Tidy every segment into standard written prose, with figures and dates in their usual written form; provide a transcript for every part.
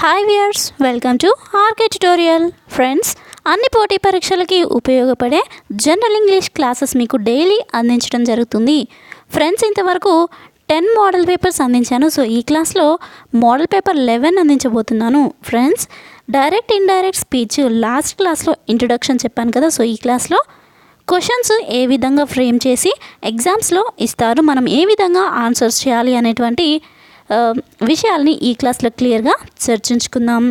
Hi viewers, welcome to RK tutorial. Friends, అన్ని పోటీ పరీక్షలకి ఉపయోగపడే జనరల్ ఇంగ్లీష్ క్లాసెస్ మీకు డైలీ అందించడం జరుగుతుంది. ఫ్రెండ్స్, ఇంతవరకు 10 మోడల్ పేపర్స్ అందించాను. సో ఈ క్లాస్లో మోడల్ పేపర్ 11 అందించబోతున్నాను. Friends, direct indirect speech last క్లాస్లో ఇంట్రొడక్షన్ చెప్పాను కదా. సో ఈ క్లాస్లో క్వశ్చన్స్ ఏ విధంగా ఫ్రేమ్ చేసి ఎగ్జామ్స్లో ఇస్తారు, మనం ఏ విధంగా ఆన్సర్స్ చేయాలి అనేటువంటి విషయాల్ని ఈ క్లాస్లో క్లియర్గా చర్చించుకుందాం.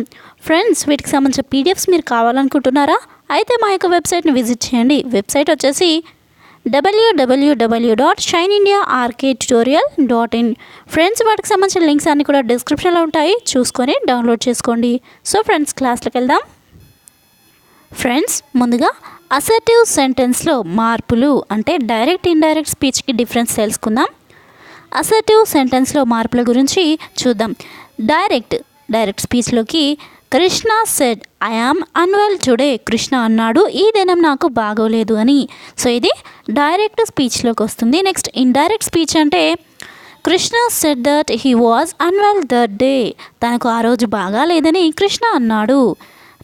ఫ్రెండ్స్, వీటికి సంబంధించిన పీడిఎఫ్స్ మీరు కావాలనుకుంటున్నారా? అయితే మా యొక్క వెబ్సైట్ని విజిట్ చేయండి. వెబ్సైట్ వచ్చేసి www.shineindiarktutorial.in. ఫ్రెండ్స్, వాటికి సంబంధించిన లింక్స్ అన్నీ కూడా డిస్క్రిప్షన్లో ఉంటాయి, చూసుకొని డౌన్లోడ్ చేసుకోండి. సో ఫ్రెండ్స్, క్లాస్లోకి వెళ్దాం. ఫ్రెండ్స్, ముందుగా అసర్టివ్ సెంటెన్స్లో మార్పులు అంటే డైరెక్ట్ ఇండైరెక్ట్ స్పీచ్కి డిఫరెన్స్ తెలుసుకుందాం. అసర్టివ్ సెంటెన్స్లో మార్పుల గురించి చూద్దాం. డైరెక్ట్ స్పీచ్లోకి Krishna said I am unwell today. Krishna అన్నాడు ఈ దినం నాకు బాగోలేదు అని. సో ఇది డైరెక్ట్ స్పీచ్లోకి వస్తుంది. నెక్స్ట్ ఇండైరెక్ట్ స్పీచ్ అంటే Krishna said that he was unwell that day. తనకు ఆ రోజు బాగాలేదని కృష్ణ అన్నాడు.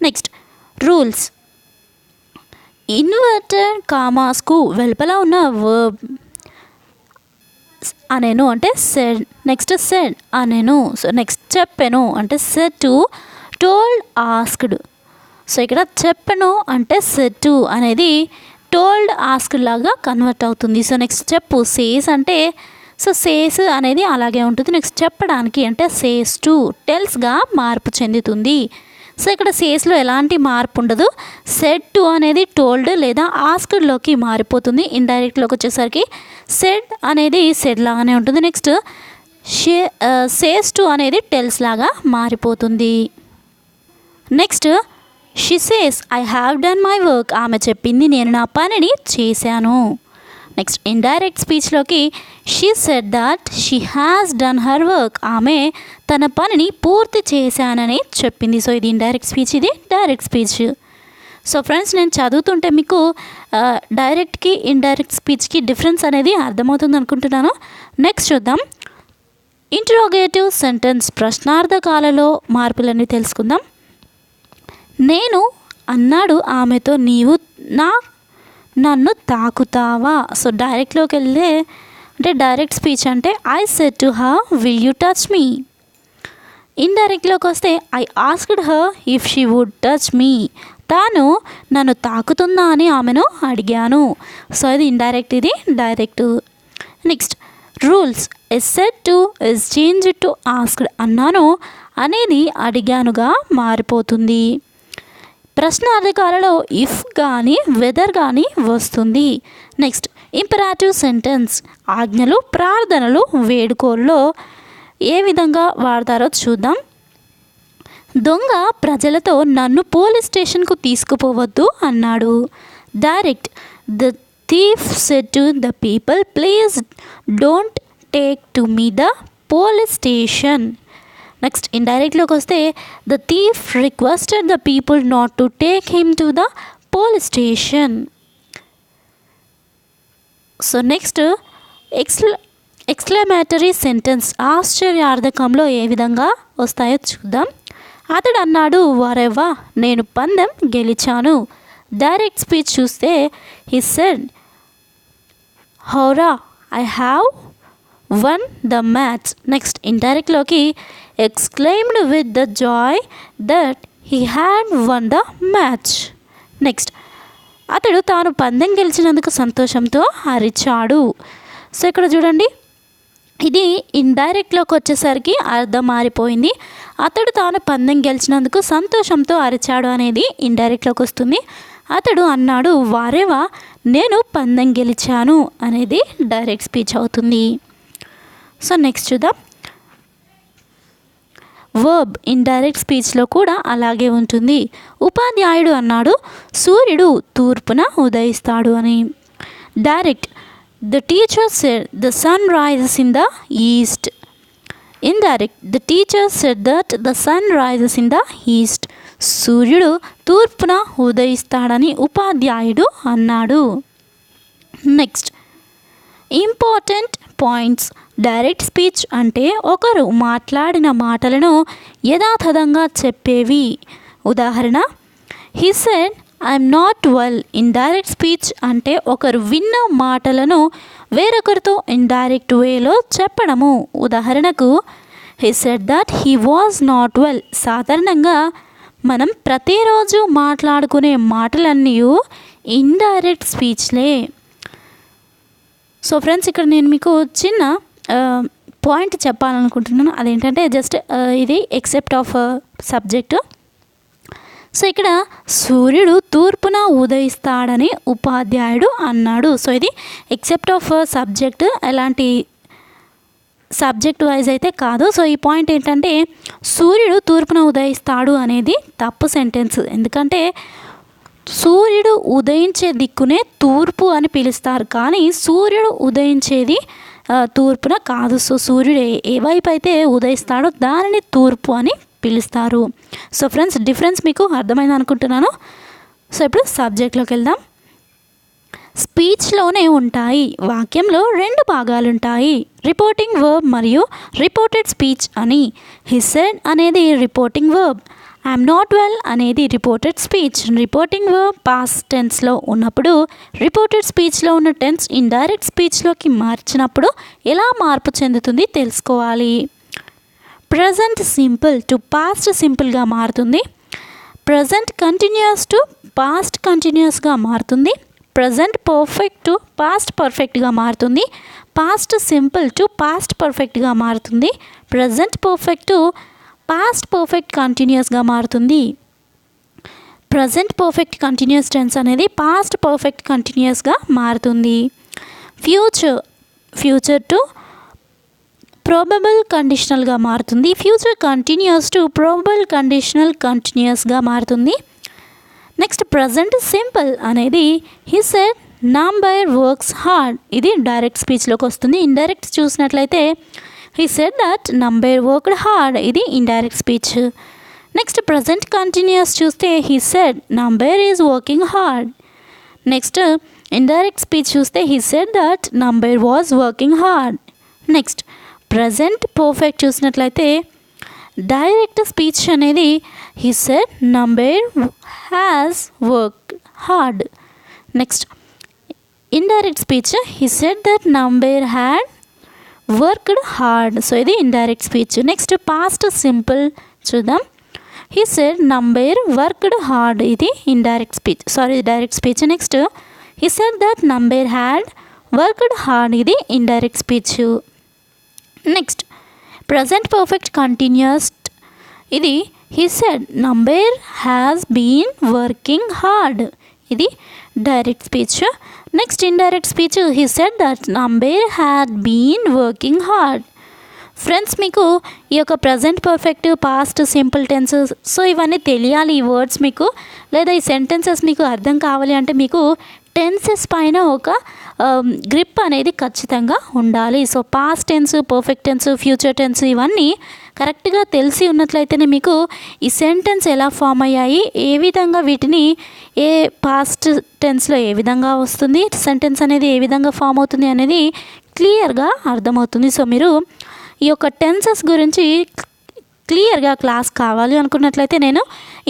Next rules. ఇన్వర్టెడ్ కామాస్కు వెలుపల ఉన్న వర్బ్ అనేను అంటే సెడ్. నెక్స్ట్ సెడ్ అనేను. సో నెక్స్ట్ చెప్పెను అంటే said to, told, asked. So ఇక్కడ చెప్పెను అంటే సెడ్ టు అనేది టోల్డ్, ఆస్క్డ్ లాగా కన్వర్ట్ అవుతుంది. సో నెక్స్ట్ చెప్పు సేస్ అంటే సో సేస్ అనేది అలాగే ఉంటుంది. నెక్స్ట్ చెప్పడానికి అంటే సేస్ టు, టెల్స్గా మార్పు చెందుతుంది. సో ఇక్కడ సేస్లో ఎలాంటి మార్పు ఉండదు. సెడ్ టు అనేది టోల్డ్ లేదా ఆస్క్డ్లోకి మారిపోతుంది. ఇండైరెక్ట్లోకి వచ్చేసరికి సెడ్ అనేది సెడ్ లాగానే ఉంటుంది. నెక్స్ట్ సేస్ టు అనేది టెల్స్ లాగా మారిపోతుంది. Next she says I have done my work. ఆమె చెప్పింది నేను నా పనిని చేశాను. నెక్స్ట్ ఇండైరెక్ట్ స్పీచ్లోకి she said that she has done her work. ఆమె తన పనిని పూర్తి చేశానని చెప్పింది. సో ఇది ఇండైరెక్ట్ స్పీచ్, ఇది డైరెక్ట్ స్పీచ్. సో ఫ్రెండ్స్, నేను చదువుతుంటే మీకు డైరెక్ట్కి ఇండైరెక్ట్ స్పీచ్కి డిఫరెన్స్ అనేది అర్థమవుతుంది అనుకుంటున్నాను. నెక్స్ట్ చూద్దాం. ఇంటరోగేటివ్ సెంటెన్స్ ప్రశ్నార్థకాలలో మార్పులన్నీ తెలుసుకుందాం. నేను అన్నాడు ఆమెతో నీవు నన్ను తాకుతావా. సో డైరెక్ట్లోకి వెళ్తే అంటే డైరెక్ట్ స్పీచ్ అంటే I said to her will you touch me. ఇండైరెక్ట్లోకి వస్తే I asked her if she would touch me. తాను నన్ను తాకుతుందా అని ఆమెను అడిగాను. సో ఇది ఇండైరెక్ట్, ఇది direct. Next rules. As said to is change to asked. అన్నాను అనేది అడిగానుగా మారిపోతుంది. ప్రశ్నార్థకాలలో ఇఫ్ కానీ వెదర్ కానీ వస్తుంది. Next imperative sentence. ఆజ్ఞలు, ప్రార్థనలు, వేడుకోల్లో ఏ విధంగా వాడతారో చూద్దాం. దొంగ ప్రజలతో నన్ను పోలీస్ స్టేషన్కు తీసుకుపోవద్దు అన్నాడు. Direct. The thief said to the people please don't take to me the police station. Next ఇండైరెక్ట్లోకి వస్తే the thief requested the people not to take him to the police station. So next exclamatory sentence. ఆశ్చర్యార్థకంలో ఏ విధంగా వస్తాయో చూద్దాం. అతడు అన్నాడు వరెవ్వా నేను పందెం గెలిచాను. డైరెక్ట్ స్పీచ్ చూస్తే he said hurrah I have won the match. Next ఇండైరెక్ట్లోకి exclaimed with the joy that he had won the match. Next అతడు తాను పందెం గెలిచినందుకు సంతోషంతో అరిచాడు. సో ఇక్కడ చూడండి, ఇది ఇండైరెక్ట్లోకి వచ్చేసరికి అర్థం మారిపోయింది. అతడు తాను పందెం గెలిచినందుకు సంతోషంతో అరిచాడు అనేది ఇండైరెక్ట్లోకి వస్తుంది. అతడు అన్నాడు వారేవా నేను పందెం గెలిచాను అనేది డైరెక్ట్ స్పీచ్ అవుతుంది. సో నెక్స్ట్ చూద్దాం. వర్బ్ ఇండైరెక్ట్ స్పీచ్లో కూడా అలాగే ఉంటుంది. ఉపాధ్యాయుడు అన్నాడు సూర్యుడు తూర్పున ఉదయిస్తాడు అని. Direct. The teacher said the sun rises in the east. Indirect. The teacher said that the sun rises in the east. సూర్యుడు తూర్పున ఉదయిస్తాడని ఉపాధ్యాయుడు అన్నాడు. Next important points. Direct speech అంటే ఒకరు మాట్లాడిన మాటలను యథాతథంగా చెప్పేవి. ఉదాహరణ, he said I'm not well. Indirect speech అంటే ఒకరు విన్న మాటలను వేరొకరితో ఇండైరెక్ట్ వేలో చెప్పడము. ఉదాహరణకు, he said that he was not well. సాధారణంగా మనం ప్రతిరోజు మాట్లాడుకునే మాటలన్నీ ఇండైరెక్ట్ స్పీచ్లే. సో ఫ్రెండ్స్, ఇక్కడ నేను మీకు చిన్న పాయింట్ చెప్పాలనుకుంటున్నాను. అదేంటంటే జస్ట్ ఇది ఎక్సెప్ట్ ఆఫ్ సబ్జెక్టు. సో ఇక్కడ సూర్యుడు తూర్పున ఉదయిస్తాడని ఉపాధ్యాయుడు అన్నాడు. సో ఇది ఎక్సెప్ట్ ఆఫ్ సబ్జెక్ట్, ఎలాంటి సబ్జెక్ట్ వైజ్ అయితే కాదు. సో ఈ పాయింట్ ఏంటంటే సూర్యుడు తూర్పున ఉదయిస్తాడు అనేది తప్పు సెంటెన్స్. ఎందుకంటే సూర్యుడు ఉదయించే దిక్కునే తూర్పు అని పిలుస్తారు, కానీ సూర్యుడు ఉదయించేది తూర్పున కాదు. సో సూర్యుడు ఏ వైపు అయితే ఉదయిస్తాడో దానిని తూర్పు అని పిలుస్తారు. సో ఫ్రెండ్స్, డిఫరెన్స్ మీకు అర్థమైంది అనుకుంటున్నాను. సో ఇప్పుడు సబ్జెక్ట్లోకి వెళ్దాం. స్పీచ్లోనే ఉంటాయి. వాక్యంలో 2 భాగాలుంటాయి, రిపోర్టింగ్ వర్బ్ మరియు రిపోర్టెడ్ స్పీచ్ అని. హి సెడ్ అనేది reporting verb, I'm not well అనేది reported speech. Reporting verb past టెన్స్లో ఉన్నప్పుడు రిపోర్టెడ్ స్పీచ్లో ఉన్న టెన్స్ ఇండైరెక్ట్ స్పీచ్లోకి మార్చినప్పుడు ఎలా మార్పు చెందుతుంది తెలుసుకోవాలి. ప్రజెంట్ సింపుల్ టు పాస్ట్ సింపుల్గా మారుతుంది. ప్రజెంట్ కంటిన్యూస్ టు పాస్ట్ కంటిన్యూస్గా మారుతుంది. ప్రజెంట్ పర్ఫెక్ట్ టు పాస్ట్ పర్ఫెక్ట్గా మారుతుంది. పాస్ట్ సింపుల్ టు పాస్ట్ పర్ఫెక్ట్గా మారుతుంది. Present perfect to past perfect కంటిన్యూస్గా మారుతుంది. ప్రజెంట్ పర్ఫెక్ట్ కంటిన్యూస్ టెన్స్ అనేది పాస్ట్ పర్ఫెక్ట్ కంటిన్యూస్గా మారుతుంది. ఫ్యూచర్ టు ప్రోబబుల్ కండిషనల్గా మారుతుంది. Future continuous to probable conditional కంటిన్యూస్గా మారుతుంది. నెక్స్ట్ ప్రజెంట్ సింపుల్ అనేది he said number works hard. ఇది డైరెక్ట్ స్పీచ్లోకి వస్తుంది. ఇండైరెక్ట్ చూసినట్లయితే he said that number worked hard, ఇది indirect speech. Next present continuous చూస్తే he said number is working hard. Next indirect speech చూస్తే he said that number was working hard. Next present perfect చూసినట్లయితే direct speech అనేది he said number has worked hard. Next indirect speech he said that number had worked hard. So ఇది indirect speech. Next past simple చూద్దాం. He said number worked hard, ఇది indirect speech, direct speech. Next he said that number had worked hard, ఇది indirect speech. Next present perfect continuous, ఇది he said number has been working hard, ఇది direct speech. Next indirect speech he said that number had been working hard. Friends, మీకు ఈ యొక్క present perfect, past simple tenses, so ఇవన్నీ తెలియాలి. ఈ words మీకు లేదా ఈ సెంటెన్సెస్ మీకు అర్థం కావాలి అంటే మీకు టెన్సెస్ పైన ఒక గ్రిప్ అనేది ఖచ్చితంగా ఉండాలి. So past tense, perfect tense, future tense ఇవన్నీ కరెక్ట్గా తెలిసి ఉన్నట్లయితేనే మీకు ఈ సెంటెన్స్ ఎలా ఫామ్ అయ్యాయి, ఏ విధంగా వీటిని ఏ పాస్ట్ టెన్స్లో ఏ విధంగా వస్తుంది, సెంటెన్స్ అనేది ఏ విధంగా ఫామ్ అవుతుంది అనేది క్లియర్గా అర్థమవుతుంది. సో మీరు ఈ యొక్క టెన్సెస్ గురించి క్లియర్గా క్లాస్ కావాలి అనుకున్నట్లయితే నేను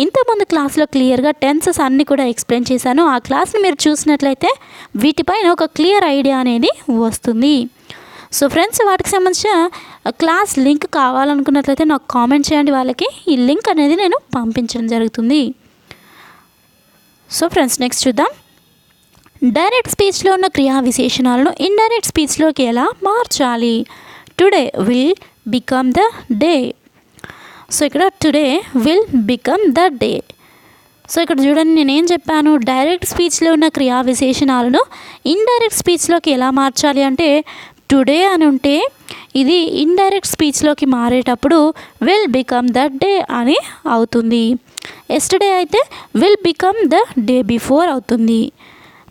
ఇంతకుముందు క్లాస్లో క్లియర్గా టెన్సెస్ అన్నీ కూడా ఎక్స్ప్లెయిన్ చేశాను. ఆ క్లాస్ని మీరు చూసినట్లయితే వీటిపైన ఒక క్లియర్ ఐడియా అనేది వస్తుంది. సో ఫ్రెండ్స్, వాటికి సంబంధించిన క్లాస్ లింక్ కావాలనుకున్నట్లయితే నాకు కామెంట్ చేయండి, వాళ్ళకి ఈ లింక్ అనేది నేను పంపించడం జరుగుతుంది. సో ఫ్రెండ్స్, నెక్స్ట్ చూద్దాం. డైరెక్ట్ స్పీచ్లో ఉన్న క్రియా విశేషణాలను ఇండైరెక్ట్ స్పీచ్లోకి ఎలా మార్చాలి. Today will become the day. So ఇక్కడ today will become the day. So ఇక్కడ చూడండి, నేనేం చెప్పాను, డైరెక్ట్ స్పీచ్లో ఉన్న క్రియా విశేషణాలను ఇండైరెక్ట్ స్పీచ్లోకి ఎలా మార్చాలి అంటే టుడే అని ఉంటే ఇది ఇండైరెక్ట్ స్పీచ్లోకి మారేటప్పుడు విల్ బికమ్ ద డే అని అవుతుంది. ఎస్టర్డే అయితే will become the day before అవుతుంది.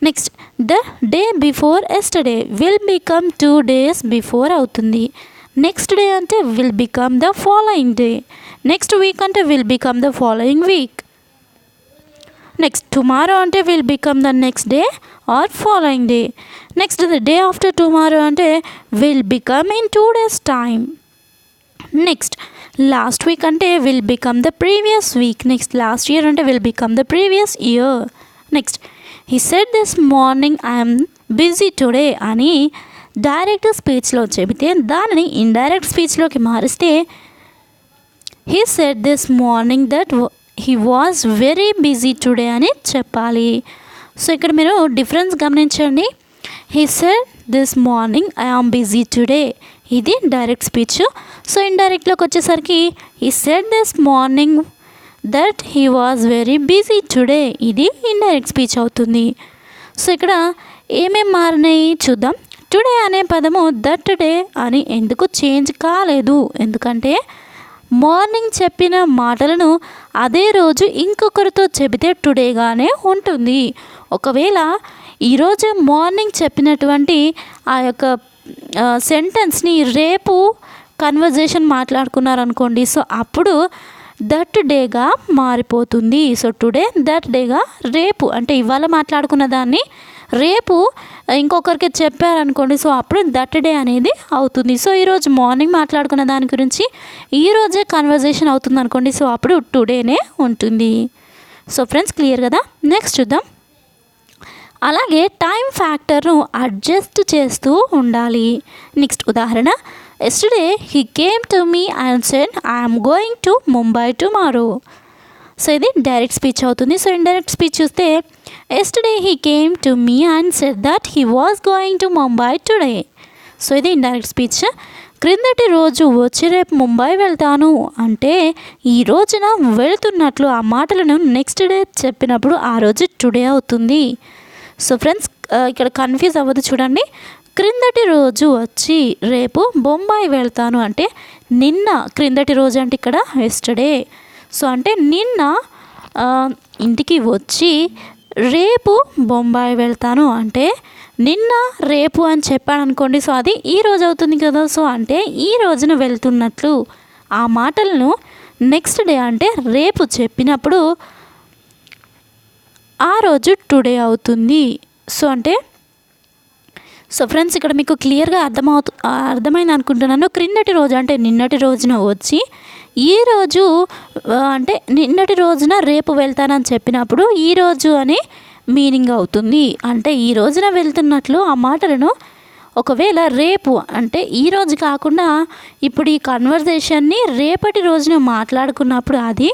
Next the day before yesterday will become 2 days before అవుతుంది. నెక్స్ట్ డే అంటే will become the following day. Next week అంటే will become the following week. Next tomorrow అంటే will become the next day or following day. Next the day after tomorrow అంటే will become in 2 days time. Next last week అంటే will become the previous week. Next last year అంటే will become the previous year. Next he said this morning I'm busy today అని direct స్పీచ్లో చెబితే దానిని indirect స్పీచ్లోకి మారిస్తే he said this morning that he was very busy today అని చెప్పాలి. So ఇక్కడ మీరు డిఫరెన్స్ గమనించండి. He said this morning I am busy today ఇది డైరెక్ట్ స్పీచ్. సో ఇండైరెక్ట్లోకి వచ్చేసరికి he said this morning that he was very busy today ఇది indirect speech అవుతుంది. సో ఇక్కడ ఏమేమి మారినాయి చూద్దాం. టుడే అనే పదము దట్ డే అని ఎందుకు చేంజ్ కాలేదు, ఎందుకంటే మార్నింగ్ చెప్పిన మాటలను అదే రోజు ఇంకొకరితో చెబితే టుడేగానే ఉంటుంది. ఒకవేళ ఈరోజు మార్నింగ్ చెప్పినటువంటి ఆ యొక్క సెంటెన్స్ని రేపు కన్వర్జేషన్ మాట్లాడుకున్నారనుకోండి, సో అప్పుడు దట్ డేగా మారిపోతుంది. సో టుడే దట్ డేగా రేపు అంటే ఇవాళ మాట్లాడుకున్న దాన్ని రేపు ఇంకొకరికి చెప్పారనుకోండి, సో అప్పుడు దట్ డే అనేది అవుతుంది. సో ఈరోజు మార్నింగ్ మాట్లాడుకున్న దాని గురించి ఈరోజే కన్వర్జేషన్ అవుతుంది అనుకోండి, సో అప్పుడు టుడేనే ఉంటుంది. సో ఫ్రెండ్స్ క్లియర్ కదా. నెక్స్ట్ చూద్దాం. అలాగే టైం ఫ్యాక్టర్ను అడ్జస్ట్ చేస్తూ ఉండాలి. నెక్స్ట్ ఉదాహరణ, yesterday he came to me and said I'm going to Mumbai tomorrow. So ఇది డైరెక్ట్ స్పీచ్ అవుతుంది. సో ఇండైరెక్ట్ స్పీచ్ చూస్తే yesterday he came to me and said that he was going to Mumbai today. So ఇది indirect speech. క్రిందటి రోజు వచ్చి రేపు ముంబై వెళ్తాను అంటే ఈ రోజున వెళ్తున్నట్లు ఆ మాటలను నెక్స్ట్ డే చెప్పినప్పుడు ఆ రోజు టుడే అవుతుంది. సో ఫ్రెండ్స్ ఇక్కడ కన్ఫ్యూజ్ అవ్వదు చూడండి. క్రిందటి రోజు వచ్చి రేపు బొంబాయి వెళ్తాను అంటే నిన్న, క్రిందటి రోజు అంటే ఇక్కడ ఎస్టర్డే. సో అంటే నిన్న ఇంటికి వచ్చి రేపు బొంబాయి వెళ్తాను అంటే నిన్న రేపు అని చెప్పాను అనుకోండి, సో అది ఈ రోజు అవుతుంది కదా. సో అంటే ఈ రోజున వెళ్తున్నట్లు ఆ మాటలను నెక్స్ట్ డే అంటే రేపు చెప్పినప్పుడు ఆ రోజు టుడే అవుతుంది. సో అంటే సో ఫ్రెండ్స్ ఇక్కడ మీకు క్లియర్గా అర్థమైంది అనుకుంటున్నాను. క్రిందటి రోజు అంటే నిన్నటి రోజున వచ్చి ఈరోజు అంటే నిన్నటి రోజున రేపు వెళ్తానని చెప్పినప్పుడు ఈరోజు అని మీనింగ్ అవుతుంది. అంటే ఈ రోజున వెళ్తున్నట్లు ఆ మాటలను ఒకవేళ రేపు అంటే ఈరోజు కాకుండా ఇప్పుడు ఈ కన్వర్జేషన్ని రేపటి రోజున మాట్లాడుకున్నప్పుడు అది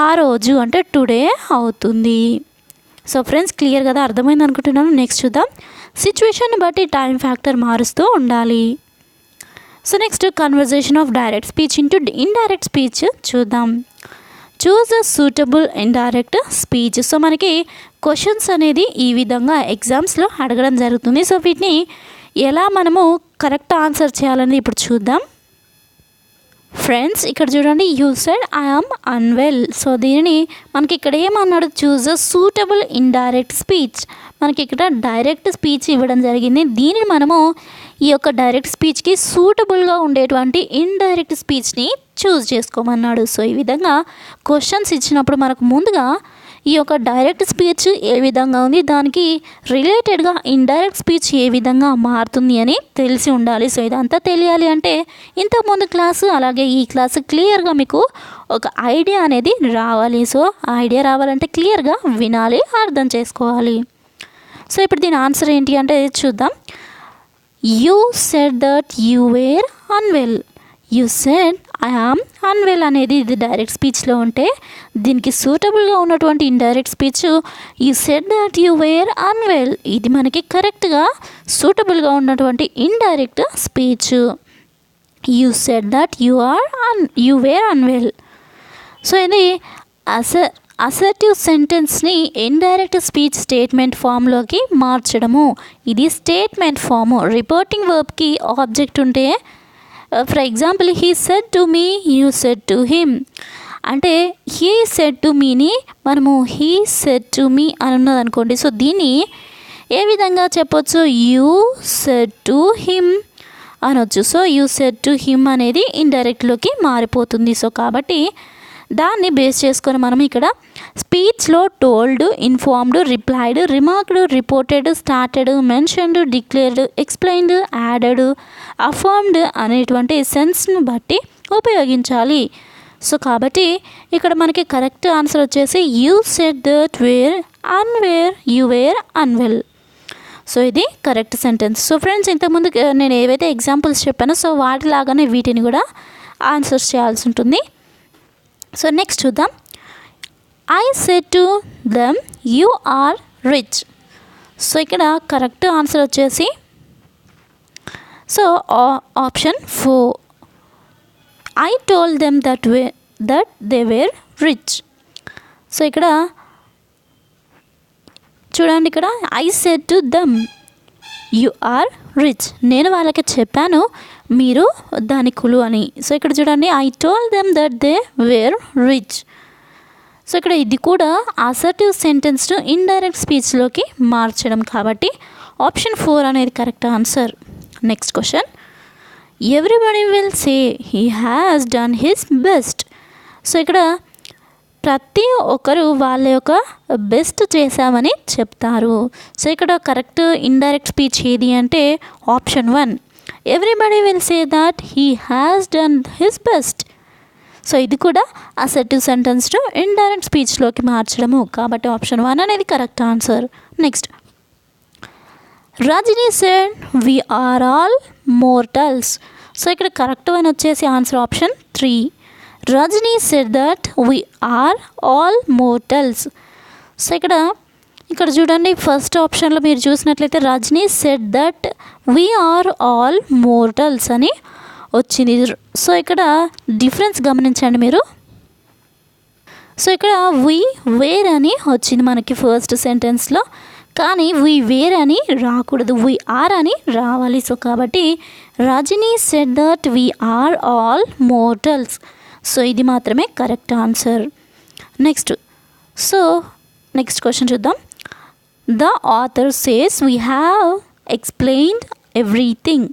ఆ రోజు అంటే టుడే అవుతుంది. సో ఫ్రెండ్స్ క్లియర్ కదా, అర్థమైంది అనుకుంటున్నాను. నెక్స్ట్ చూద్దాం. సిచ్యువేషన్ని బట్టి టైం ఫ్యాక్టర్ మారుస్తూ ఉండాలి. So next conversation of direct speech into indirect speech చూద్దాం. Choose a suitable indirect speech. So మనకి క్వశ్చన్స్ అనేది ఈ విధంగా ఎగ్జామ్స్లో అడగడం జరుగుతుంది. సో వీటిని ఎలా మనము కరెక్ట్ ఆన్సర్ చేయాలని ఇప్పుడు చూద్దాం. ఫ్రెండ్స్ ఇక్కడ చూడండి, you said I am unwell. So దీనిని మనకి ఇక్కడ ఏమన్నాడు, choose a suitable indirect speech. మనకి ఇక్కడ డైరెక్ట్ స్పీచ్ ఇవ్వడం జరిగింది. దీనిని మనము ఈ యొక్క డైరెక్ట్ స్పీచ్కి సూటబుల్గా ఉండేటువంటి ఇండైరెక్ట్ స్పీచ్ని చూస్ చేసుకోమన్నాడు. సో ఈ విధంగా క్వశ్చన్స్ ఇచ్చినప్పుడు మనకు ముందుగా ఈ యొక్క డైరెక్ట్ స్పీచ్ ఏ విధంగా ఉంది, దానికి రిలేటెడ్గా ఇండైరెక్ట్ స్పీచ్ ఏ విధంగా మారుతుంది అని తెలిసి ఉండాలి. సో ఇదంతా తెలియాలి అంటే ఇంతకుముందు క్లాసు అలాగే ఈ క్లాసు క్లియర్గా మీకు ఒక ఐడియా అనేది రావాలి. సో ఆ ఐడియా రావాలంటే క్లియర్గా వినాలి, అర్థం చేసుకోవాలి. సో ఇప్పుడు దీని ఆన్సర్ ఏంటి అంటే చూద్దాం. You said that you were unwell. You said I am unwell అనేది ఇది డైరెక్ట్ స్పీచ్లో ఉంటే దీనికి సూటబుల్గా ఉన్నటువంటి indirect speech you said that you were unwell. ఇది మనకి కరెక్ట్గా సూటబుల్గా ఉన్నటువంటి indirect speech. You said that you were unwell. So ఇది అసర్టివ్ సెంటెన్స్ని ఇండైరెక్ట్ స్పీచ్ స్టేట్మెంట్ ఫామ్లోకి మార్చడము. ఇది స్టేట్మెంట్ ఫాము. రిపోర్టింగ్ వర్బ్కి ఆబ్జెక్ట్ ఉంటే for example he said to me, you said to him. అంటే హీ సెడ్ టు మీని మనము హీ సెడ్ టు మీ అని ఉన్నది అనుకోండి. సో దీన్ని ఏ విధంగా చెప్పొచ్చు, యూ సెడ్ టు హిమ్ అనొచ్చు. So you said to him అనేది ఇండైరెక్ట్లోకి మారిపోతుంది. సో కాబట్టి దాన్ని బేస్ చేసుకొని మనం ఇక్కడ స్పీచ్లో told, informed, replied, remarked, reported, started, mentioned, declared, explained, added, affirmed అనేటువంటి సెన్స్ను బట్టి ఉపయోగించాలి. సో కాబట్టి ఇక్కడ మనకి కరెక్ట్ ఆన్సర్ వచ్చేసి you said that were unwell you were unwell. So ఇది కరెక్ట్ సెంటెన్స్. సో ఫ్రెండ్స్, ఇంతకుముందు నేను ఏవైతే ఎగ్జాంపుల్స్ చెప్పానో సో వాటిలాగానే వీటిని కూడా ఆన్సర్స్ చేయాల్సి ఉంటుంది. సో నెక్స్ట్ చూద్దాం. I said to them you are rich. So ఇక్కడ కరెక్ట్ ఆన్సర్ వచ్చేసి so option 4. I told them that they were rich. So ఇక్కడ చూడండి, ఇక్కడ I said to them you are rich, నేను వాళ్ళకి చెప్పాను మీరు ధనికులు అని. సో ఇక్కడ చూడండి, I told them that they were rich. So ఇక్కడ ఇది కూడా అసర్టివ్ సెంటెన్స్ను ఇండైరెక్ట్ స్పీచ్లోకి మార్చడం, కాబట్టి ఆప్షన్ 4 అనేది correct answer. Next question. Everybody will say he has done his best. So ఇక్కడ ప్రతి ఒక్కరు వాళ్ళ యొక్క బెస్ట్ చేశామని చెప్తారు. సో ఇక్కడ కరెక్ట్ ఇండైరెక్ట్ స్పీచ్ ఏది అంటే option 1. Everybody will say that he has done his best. So ఇది కూడా అసర్టివ్ సెంటెన్స్ను ఇండైరెక్ట్ స్పీచ్లోకి మార్చడము, కాబట్టి ఆప్షన్ 1 అనేది correct answer. Next. Rajani said we are all mortals. So ఇక్కడ కరెక్ట్ అని వచ్చేసి answer option 3. Rajani said that we are all mortals. So ఇక్కడ చూడండి, ఫస్ట్ ఆప్షన్లో మీరు చూసినట్లయితే Rajani said that we are all mortals అని వచ్చింది. సో ఇక్కడ డిఫరెన్స్ గమనించండి మీరు. సో ఇక్కడ వి వేర్ అని వచ్చింది మనకి ఫస్ట్ సెంటెన్స్లో, కానీ వి వేర్ అని రాకూడదు, వి ఆర్ అని రావాలి. సో కాబట్టి Rajani said that we are all mortals. So ఇది మాత్రమే correct answer. Next. So next question చూద్దాం. The author says we have explained everything.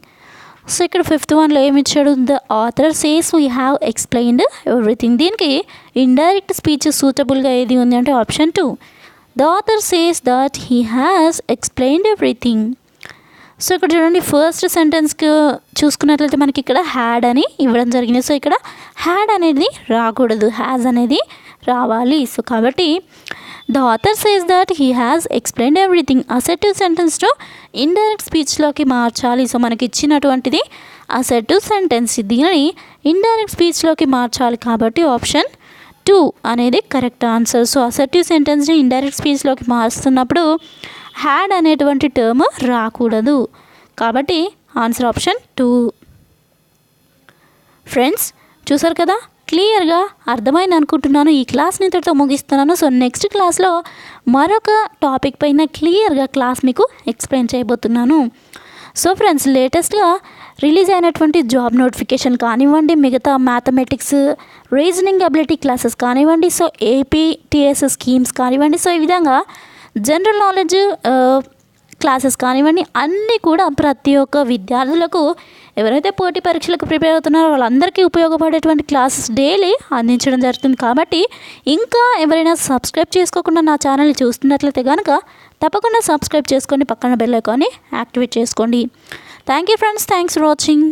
So ఇక్కడ 5th వన్లో ఏమి ఇచ్చాడు? The author says we have explained everything. దీనికి ఇండైరెక్ట్ స్పీచ్ సూటబుల్గా ఏది ఉంది అంటే option 2. The author says that he has explained everything. So ఇక్కడ చూడండి, ఫస్ట్ సెంటెన్స్కి చూసుకున్నట్లయితే మనకి ఇక్కడ హ్యాడ్ అని ఇవ్వడం జరిగింది. సో ఇక్కడ హ్యాడ్ అనేది రాకూడదు, హ్యాజ్ అనేది రావాలి. సో కాబట్టి the author says that he has explained everything assertive సెంటెన్స్ను ఇండైరెక్ట్ స్పీచ్లోకి మార్చాలి. సో మనకి ఇచ్చినటువంటిది అసర్టివ్ సెంటెన్స్, దీనిని ఇండైరెక్ట్ స్పీచ్లోకి మార్చాలి, కాబట్టి ఆప్షన్ 2 అనేది కరెక్ట్ ఆన్సర్. సో అసర్టివ్ సెంటెన్స్ని ఇండైరెక్ట్ స్పీచ్లోకి మారుస్తున్నప్పుడు హ్యాడ్ అనేటువంటి టర్మ్ రాకూడదు, కాబట్టి ఆన్సర్ ఆప్షన్ 2. ఫ్రెండ్స్, చూసారు కదా, క్లియర్గా అర్థమైంది అనుకుంటున్నాను. ఈ క్లాస్ని ఇంతటితో ముగిస్తున్నాను. సో నెక్స్ట్ క్లాస్లో మరొక టాపిక్ పైన క్లియర్గా క్లాస్ మీకు ఎక్స్ప్లెయిన్ చేయబోతున్నాను. సో ఫ్రెండ్స్, లేటెస్ట్గా రిలీజ్ అయినటువంటి జాబ్ నోటిఫికేషన్ కానివ్వండి, మిగతా మ్యాథమెటిక్స్, రీజనింగ్ అబిలిటీ క్లాసెస్ కానివ్వండి, సో ఏపీటీఎస్ స్కీమ్స్ కానివ్వండి, సో ఈ విధంగా జనరల్ నాలెడ్జ్ క్లాసెస్ కానివ్వండి, అన్నీ కూడా ప్రతి ఒక్క విద్యార్థులకు ఎవరైతే పోటీ పరీక్షలకు ప్రిపేర్ అవుతున్నారో వాళ్ళందరికీ ఉపయోగపడేటువంటి క్లాసెస్ డైలీ అందించడం జరుగుతుంది. కాబట్టి ఇంకా ఎవరైనా సబ్స్క్రైబ్ చేసుకోకుండా నా ఛానల్ని చూస్తున్నట్లయితే కనుక తప్పకుండా సబ్స్క్రైబ్ చేసుకొని పక్కన బెల్ ఐకాన్ని యాక్టివేట్ చేసుకోండి. Thank you friends, thanks for watching.